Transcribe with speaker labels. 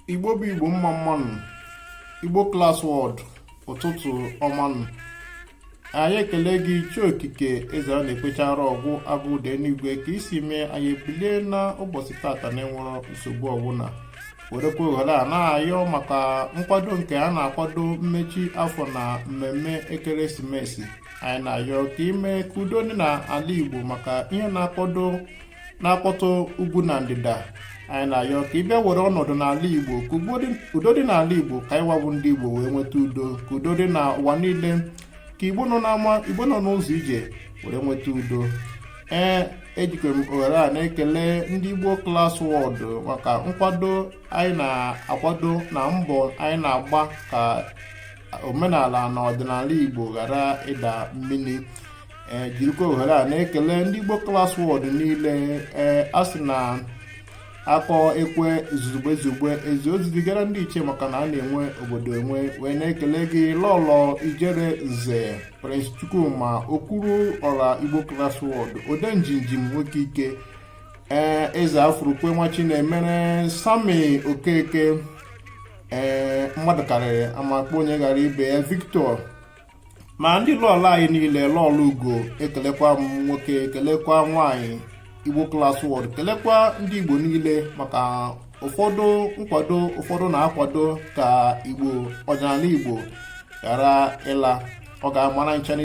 Speaker 1: igbo bụ igbo mma mmanụ igbo class word ụtụtụ ọmanụ. Anyị ekele gị iche okike eze a na-ekpechara ọgwụ agụ ude n'igwe ka isi mee anyị ebulie na ụbọchị tata na-enwere nsogbu ọbụla werekwa ohere a na-ayọ maka nkwado nke a na-akwado mmechi afọ na mmemme ekeresimesi. Anyị na-ayọ ka ime ka udo dị n'ala igbo maka ihe na-akpọtụ ugwu na ndịda. Anyị na-ayọ ka ị bịa were ọnọdụ n'ala igbo ka udo dị n'ala igbo ka anyị wabụ ndị igbo wee nweta udo, ka udo dị n'ụwa niile, ka igbo nọ n'ama igbo nọ n'ụzọ ije were nweta udo. Ejikere m ohere a na-ekele ndị igbo class word maka nkwado anyị na-akwado na mbọ anyị na-agba ka omenala na ọdịnala igbo ghara ịda mmiri. Jirikwa ohere a na-ekele ndị igbo class word niile. A sị na akọ ekwe zugbe ezi ozizigara ndị iche maka na a na-enwe obodo enwe. Wee na-ekele gị lọlọ ijere nze Prince Chukwuma okwuru ọla igbo class word ode njinjim nwoke ike, eze afurukwe nwa Chinemere, Sami Okeke, mmadụ karịrị amakpa onye gara ibe ya, Victor, ma ndị lọlọ anyị niile, lọlọ ugo ekelekwa m nwoke, ekelekwa nwanyị igbo class word, kelekwa ndị igbo niile maka ụfọdụ nkwado ụfọdụ na-akwado ka igbo ọdịnala igbo ghara ịla. Ọ ga-amara ncha